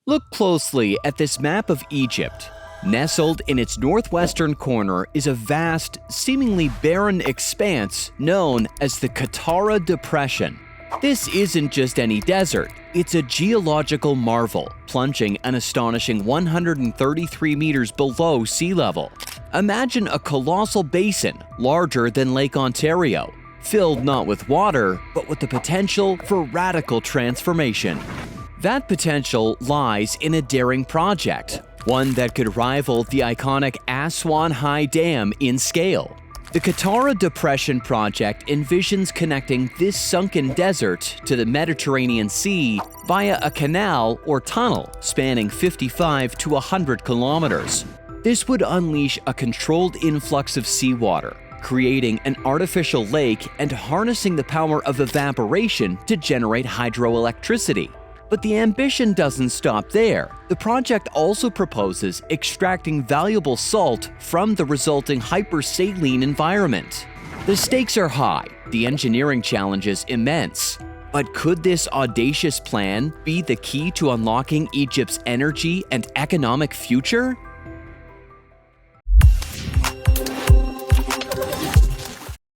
Look closely at this map of Egypt. Nestled in its northwestern corner is a vast, seemingly barren expanse known as the Qattara Depression. This isn't just any desert, it's a geological marvel, plunging an astonishing 133 meters below sea level. Imagine a colossal basin larger than Lake Ontario, filled not with water, but with the potential for radical transformation. That potential lies in a daring project, one that could rival the iconic Aswan High Dam in scale. The Qattara Depression project envisions connecting this sunken desert to the Mediterranean Sea via a canal or tunnel spanning 55 to 100 kilometers. This would unleash a controlled influx of seawater, creating an artificial lake and harnessing the power of evaporation to generate hydroelectricity. But the ambition doesn't stop there. The project also proposes extracting valuable salt from the resulting hypersaline environment. The stakes are high, the engineering challenge is immense. But could this audacious plan be the key to unlocking Egypt's energy and economic future?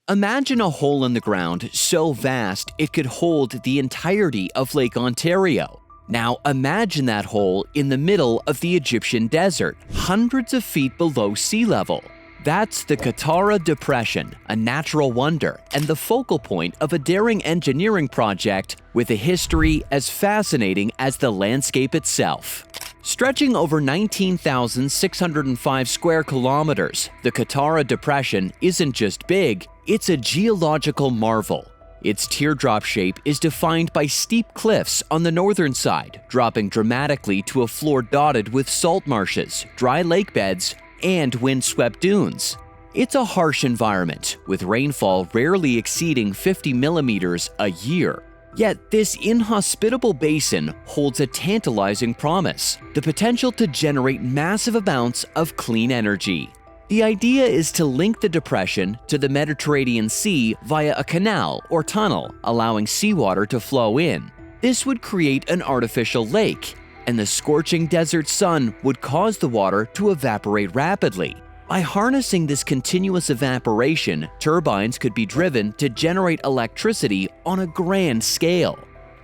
Imagine a hole in the ground so vast it could hold the entirety of Lake Ontario. Now imagine that hole in the middle of the Egyptian desert, hundreds of feet below sea level. That's the Qattara Depression, a natural wonder and the focal point of a daring engineering project with a history as fascinating as the landscape itself. Stretching over 19,605 square kilometers, the Qattara Depression isn't just big, it's a geological marvel. Its teardrop shape is defined by steep cliffs on the northern side, dropping dramatically to a floor dotted with salt marshes, dry lake beds, and windswept dunes. It's a harsh environment, with rainfall rarely exceeding 50 millimeters a year. Yet this inhospitable basin holds a tantalizing promise, the potential to generate massive amounts of clean energy. The idea is to link the depression to the Mediterranean Sea via a canal or tunnel, allowing seawater to flow in. This would create an artificial lake, and the scorching desert sun would cause the water to evaporate rapidly. By harnessing this continuous evaporation, turbines could be driven to generate electricity on a grand scale.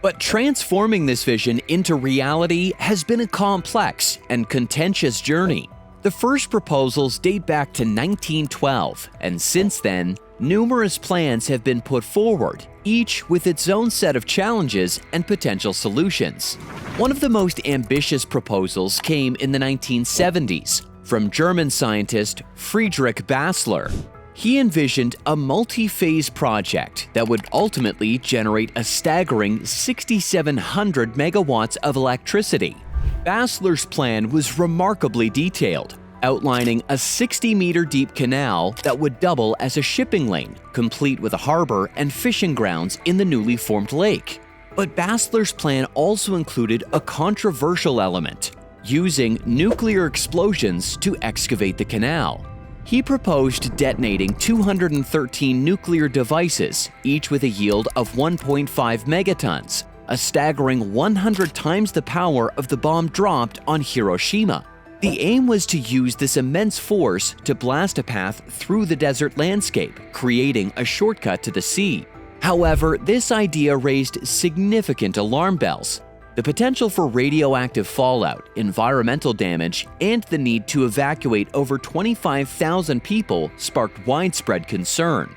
But transforming this vision into reality has been a complex and contentious journey. The first proposals date back to 1912, and since then, numerous plans have been put forward, each with its own set of challenges and potential solutions. One of the most ambitious proposals came in the 1970s from German scientist Friedrich Basler. He envisioned a multi-phase project that would ultimately generate a staggering 6,700 megawatts of electricity. Basler's plan was remarkably detailed, outlining a 60-meter deep canal that would double as a shipping lane, complete with a harbor and fishing grounds in the newly formed lake. But Basler's plan also included a controversial element, using nuclear explosions to excavate the canal. He proposed detonating 213 nuclear devices, each with a yield of 1.5 megatons, a staggering 100 times the power of the bomb dropped on Hiroshima. The aim was to use this immense force to blast a path through the desert landscape, creating a shortcut to the sea. However, this idea raised significant alarm bells. The potential for radioactive fallout, environmental damage, and the need to evacuate over 25,000 people sparked widespread concern.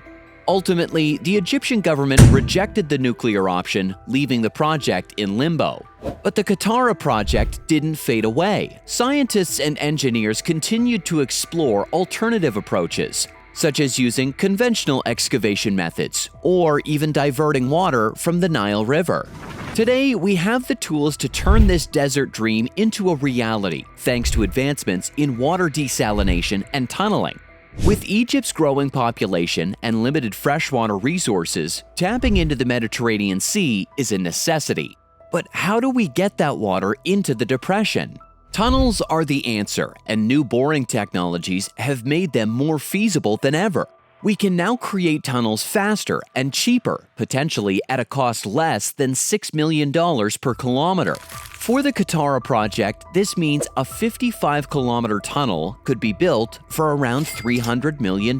Ultimately, the Egyptian government rejected the nuclear option, leaving the project in limbo. But the Qattara project didn't fade away. Scientists and engineers continued to explore alternative approaches, such as using conventional excavation methods or even diverting water from the Nile River. Today, we have the tools to turn this desert dream into a reality, thanks to advancements in water desalination and tunneling. With Egypt's growing population and limited freshwater resources, tapping into the Mediterranean Sea is a necessity. But how do we get that water into the depression? Tunnels are the answer, and new boring technologies have made them more feasible than ever. We can now create tunnels faster and cheaper, potentially at a cost less than $6 million per kilometer. For the Qattara project, this means a 55-kilometer tunnel could be built for around $300 million.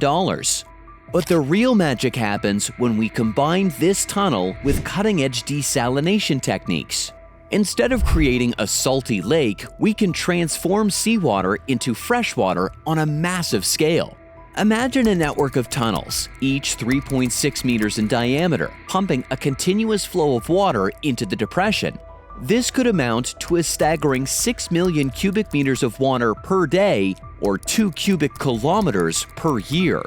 But the real magic happens when we combine this tunnel with cutting-edge desalination techniques. Instead of creating a salty lake, we can transform seawater into freshwater on a massive scale. Imagine a network of tunnels, each 3.6 meters in diameter, pumping a continuous flow of water into the depression. This could amount to a staggering 6 million cubic meters of water per day, or 2 cubic kilometers per year.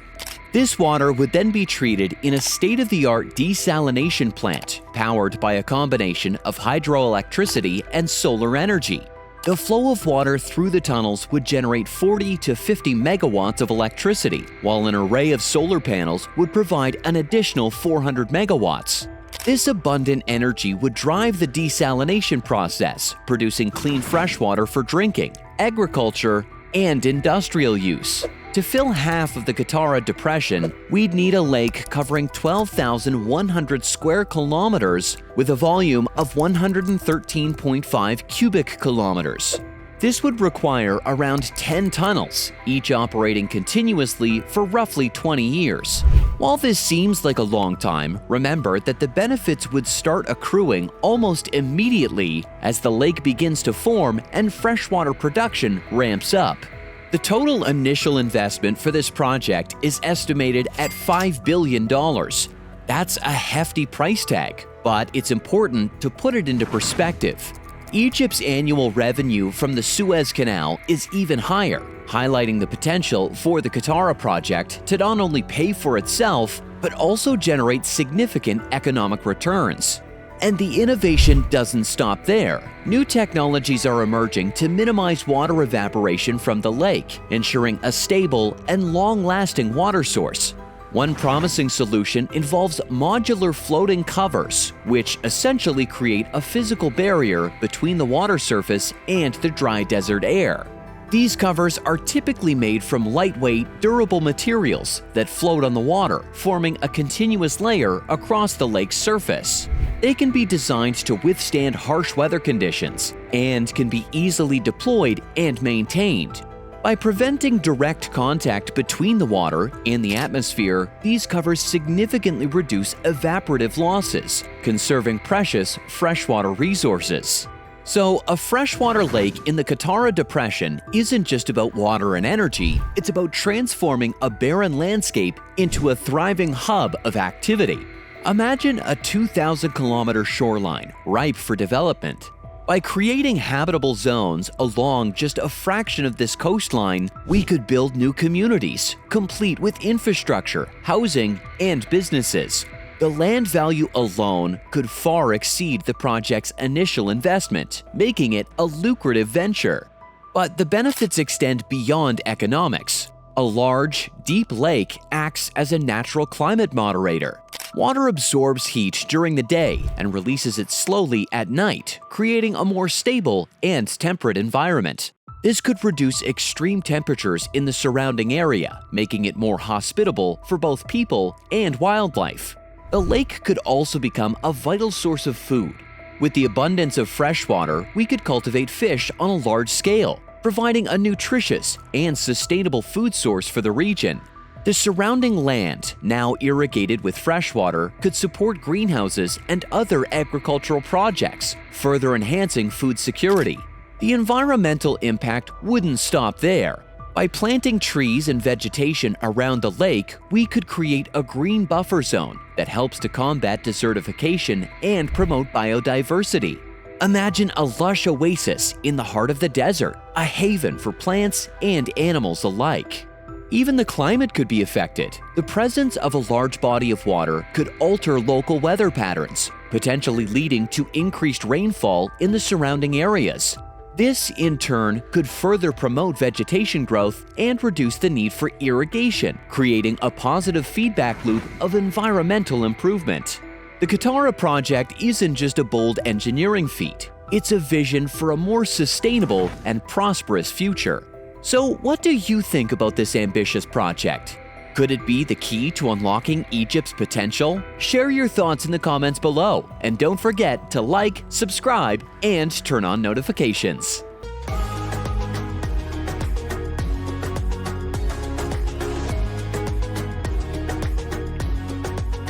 This water would then be treated in a state-of-the-art desalination plant powered by a combination of hydroelectricity and solar energy. The flow of water through the tunnels would generate 40 to 50 megawatts of electricity, while an array of solar panels would provide an additional 400 megawatts. This abundant energy would drive the desalination process, producing clean freshwater for drinking, agriculture, and industrial use. To fill half of the Qattara Depression, we'd need a lake covering 12,100 square kilometers with a volume of 113.5 cubic kilometers. This would require around 10 tunnels, each operating continuously for roughly 20 years. While this seems like a long time, remember that the benefits would start accruing almost immediately as the lake begins to form and freshwater production ramps up. The total initial investment for this project is estimated at $5 billion. That's a hefty price tag, but it's important to put it into perspective. Egypt's annual revenue from the Suez Canal is even higher, highlighting the potential for the Qattara project to not only pay for itself, but also generate significant economic returns. And the innovation doesn't stop there. New technologies are emerging to minimize water evaporation from the lake, ensuring a stable and long-lasting water source. One promising solution involves modular floating covers, which essentially create a physical barrier between the water surface and the dry desert air. These covers are typically made from lightweight, durable materials that float on the water, forming a continuous layer across the lake's surface. They can be designed to withstand harsh weather conditions and can be easily deployed and maintained. By preventing direct contact between the water and the atmosphere, these covers significantly reduce evaporative losses, conserving precious freshwater resources. So, a freshwater lake in the Qattara Depression isn't just about water and energy, it's about transforming a barren landscape into a thriving hub of activity. Imagine a 2,000-kilometer shoreline ripe for development. By creating habitable zones along just a fraction of this coastline, we could build new communities, complete with infrastructure, housing, and businesses. The land value alone could far exceed the project's initial investment, making it a lucrative venture. But the benefits extend beyond economics. A large, deep lake acts as a natural climate moderator. Water absorbs heat during the day and releases it slowly at night, creating a more stable and temperate environment. This could reduce extreme temperatures in the surrounding area, making it more hospitable for both people and wildlife. The lake could also become a vital source of food. With the abundance of fresh water, we could cultivate fish on a large scale, providing a nutritious and sustainable food source for the region. The surrounding land, now irrigated with fresh water, could support greenhouses and other agricultural projects, further enhancing food security. The environmental impact wouldn't stop there. By planting trees and vegetation around the lake, we could create a green buffer zone that helps to combat desertification and promote biodiversity. Imagine a lush oasis in the heart of the desert, a haven for plants and animals alike. Even the climate could be affected. The presence of a large body of water could alter local weather patterns, potentially leading to increased rainfall in the surrounding areas. This, in turn, could further promote vegetation growth and reduce the need for irrigation, creating a positive feedback loop of environmental improvement. The Qattara project isn't just a bold engineering feat. It's a vision for a more sustainable and prosperous future. So, what do you think about this ambitious project? Could it be the key to unlocking Egypt's potential? Share your thoughts in the comments below, and don't forget to like, subscribe, and turn on notifications.